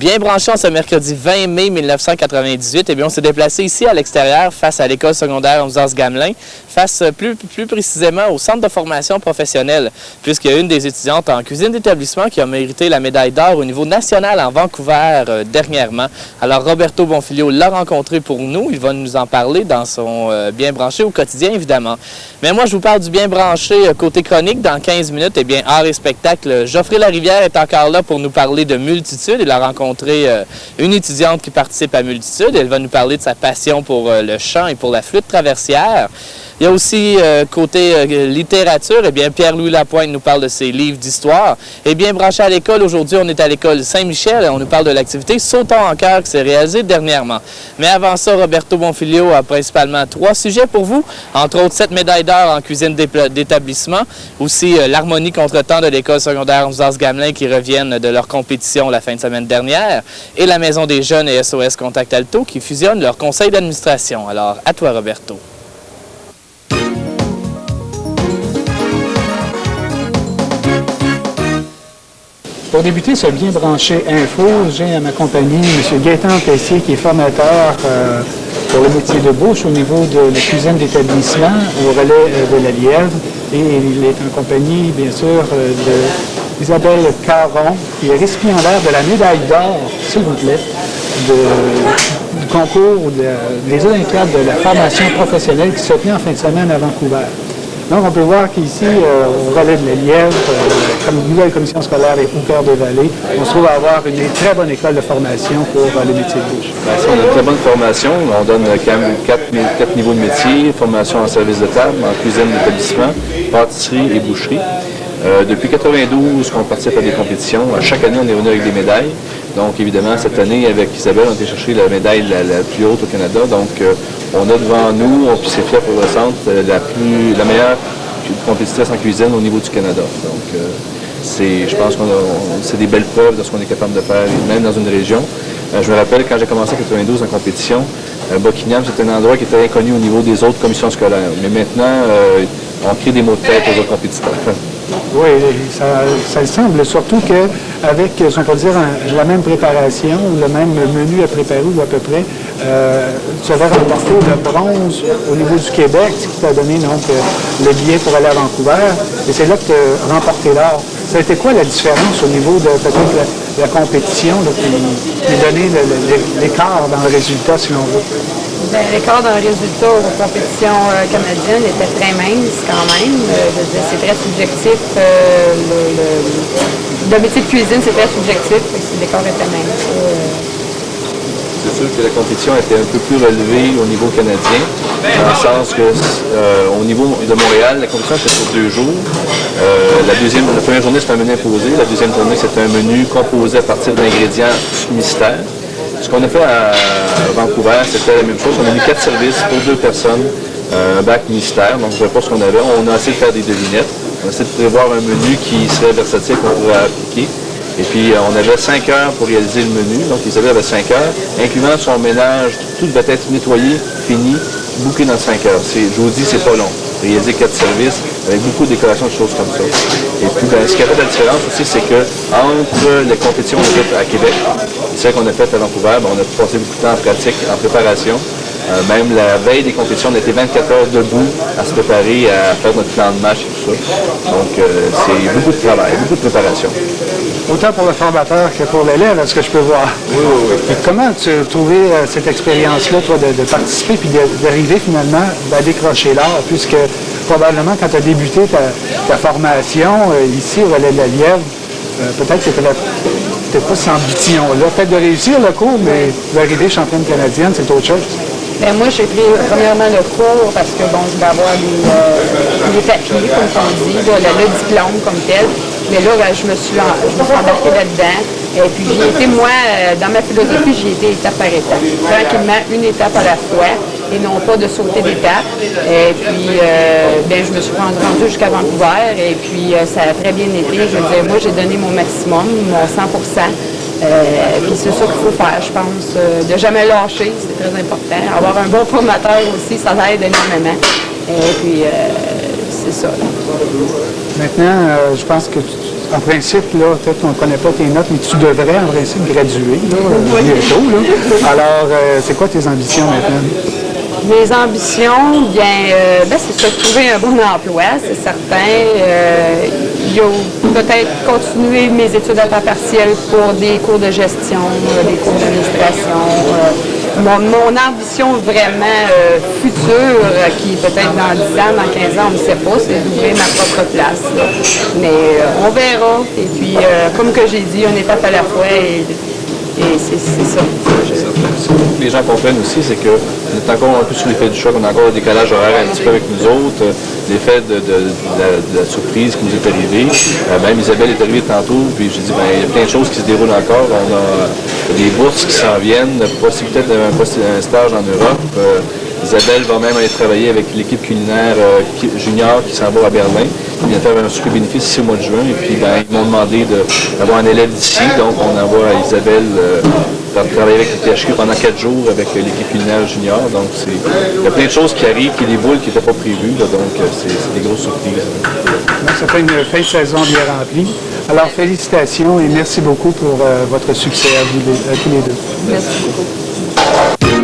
Bien branché en ce mercredi 20 mai 1998, eh bien, on s'est déplacé ici à l'extérieur face à l'école secondaire Amzas-Gamelin, face plus précisément au centre de formation professionnelle, puisqu'il y a une des étudiantes en cuisine d'établissement qui a mérité la médaille d'or au niveau national en Vancouver dernièrement. Alors Roberto Bonfilio l'a rencontré pour nous, il va nous en parler dans son Bien branché au quotidien évidemment. Mais moi je vous parle du Bien branché côté chronique dans 15 minutes, eh bien art et spectacle. Geoffrey Larivière est encore là pour nous parler de Multitude. Il a rencontré une étudiante qui participe à Multitude. Elle va nous parler de sa passion pour le chant et pour la flûte traversière. Il y a aussi côté littérature, eh bien Pierre-Louis Lapointe nous parle de ses livres d'histoire. Et bien branché à l'école, aujourd'hui on est à l'école Saint-Michel et on nous parle de l'activité Sautons en cœur qui s'est réalisée dernièrement. Mais avant ça, Roberto Bonfilio a principalement 3 sujets pour vous, entre autres 7 médailles d'or en cuisine d'établissement, aussi l'harmonie contre-temps de l'école secondaire Amzas-Gamelin qui reviennent de leur compétition la fin de semaine dernière, et la Maison des jeunes et SOS Contact Alto qui fusionnent leur conseil d'administration. Alors, à toi Roberto. Pour débuter ce Bien branché info, j'ai à ma compagnie M. Gaétan Tessier, qui est formateur pour le métier de bouche au niveau de la cuisine d'établissement au relais de la Lièvre. Et il est en compagnie, bien sûr, d'Isabelle Caron, qui est récipiendaire de la médaille d'or, s'il vous plaît, du concours des Olympiades de la formation professionnelle qui se tient en fin de semaine à Vancouver. Donc, on peut voir qu'ici, au relais de la Lièvre, comme nouvelle commission scolaire et au cœur de vallée, on se trouve à avoir une très bonne école de formation pour le métier de bouche. On a une très bonne formation. On donne quand même 4 niveaux de métier, formation en service de table, en cuisine d'établissement, pâtisserie et boucherie. Depuis 1992, on participe à des compétitions. Chaque année, on est venu avec des médailles. Donc, évidemment, cette année, avec Isabelle, on a été chercher la médaille la plus haute au Canada. Donc, on a devant nous, puis c'est fier pour le centre, la meilleure compétitrice en cuisine au niveau du Canada. Donc, je pense que c'est des belles preuves de ce qu'on est capable de faire, même dans une région. Je me rappelle, quand j'ai commencé en 1992 en compétition, Buckingham, c'était un endroit qui était inconnu au niveau des autres commissions scolaires. Mais maintenant, on crée des mots de tête aux autres compétiteurs. Oui, ça le semble, surtout qu'avec, si on peut dire, la même préparation, le même menu à préparer ou à peu près, tu avais remporté le bronze au niveau du Québec, ce qui t'a donné donc, le billet pour aller à Vancouver, et c'est là que tu as remporté l'or. Ça a été quoi la différence au niveau de peut-être la compétition là, qui donnait l'écart dans le résultat, si l'on veut? Bien, l'écart dans le résultat aux compétitions canadiennes était très mince quand même. C'est très subjectif. Le métier de cuisine, c'est très subjectif. L'écart était mince. C'est sûr que la compétition était un peu plus relevée au niveau canadien, dans le sens que au niveau de Montréal, la compétition était sur 2 jours. La première journée, c'était un menu imposé. La deuxième journée, c'était un menu composé à partir d'ingrédients mystères. Ce qu'on a fait à Vancouver, c'était la même chose. On a mis 4 services pour 2 personnes, un bac mystère. Donc, je ne sais pas ce qu'on avait. On a essayé de faire des devinettes. On a essayé de prévoir un menu qui serait versatile, qu'on pourrait appliquer. Et puis, on avait 5 heures pour réaliser le menu. Donc, Isabelle avait 5 heures, incluant son ménage. Tout devait être nettoyé, fini, bouclé dans 5 heures. Je vous dis, c'est pas long. Réaliser 4 services avec beaucoup de décorations, de choses comme ça. Et puis, ce qui a fait la différence aussi, c'est que entre les compétitions qu'on a faites à Québec et celles qu'on a faites à Vancouver, on a passé beaucoup de temps en pratique, en préparation. Même la veille des compétitions, on était 24 heures debout à se préparer, à faire notre plan de match et tout ça. Donc, c'est beaucoup de travail, beaucoup de préparation. Autant pour le formateur que pour l'élève, est-ce que je peux voir? Oui. Et comment tu as trouvé cette expérience-là, toi, de participer puis d'arriver finalement à décrocher l'art, puisque probablement quand tu as débuté ta formation ici au relais de la Lièvre, peut-être que tu n'étais pas sans ambition-là. Peut-être de réussir le cours, mais d'arriver championne canadienne, c'est autre chose. Bien, moi, j'ai pris premièrement le cours parce que, bon, je voulais avoir des papiers, comme on dit, le diplôme comme tel. Mais là, je me suis embarquée là-dedans. Et puis, j'y étais, moi, dans ma philosophie, j'y étais étape par étape. Tranquillement, une étape à la fois, et non pas de sauter d'étape. Et puis, bien, je me suis rendue jusqu'à Vancouver, et puis, ça a très bien été. Je veux dire, moi, j'ai donné mon maximum, mon 100%. Puis c'est ça qu'il faut faire, je pense. De jamais lâcher, c'est très important. Avoir un bon formateur aussi, ça aide énormément. Et puis, c'est ça. Là. Maintenant, je pense que En principe, là, peut-être qu'on ne connaît pas tes notes, mais tu devrais en principe graduer là, bientôt. Là. Alors, c'est quoi tes ambitions maintenant? Mes ambitions, c'est ça, trouver un bon emploi, c'est certain. Il y a peut-être continuer mes études à temps partiel pour des cours de gestion, des cours d'administration. Mon ambition vraiment future, qui peut-être dans 10 ans, dans 15 ans, on ne sait pas, c'est d'ouvrir ma propre place. Là. Mais on verra. Et puis, comme que j'ai dit, une étape à la fois. Et c'est ça. Les gens comprennent aussi, c'est qu'on est encore un peu sur l'effet du choc, on a encore un décalage horaire un petit peu avec nous autres, l'effet de la surprise qui nous est arrivée. Même Isabelle est arrivée tantôt, puis j'ai dit, il y a plein de choses qui se déroulent encore. On a des bourses qui s'en viennent, possibilité d'un stage en Europe. Isabelle va même aller travailler avec l'équipe culinaire junior qui s'en va à Berlin. Il vient faire un super bénéfice ici au mois de juin. Et puis, ils m'ont demandé d'avoir un élève d'ici. Donc, on envoie Isabelle travailler avec le THQ pendant 4 jours avec l'équipe culinaire junior. Donc, il y a plein de choses qui arrivent, qui déboulent, qui n'étaient pas prévues. Là, donc, c'est des grosses surprises. Donc, ça fait une fin de saison bien remplie. Alors, félicitations et merci beaucoup pour votre succès à tous les deux. Merci beaucoup.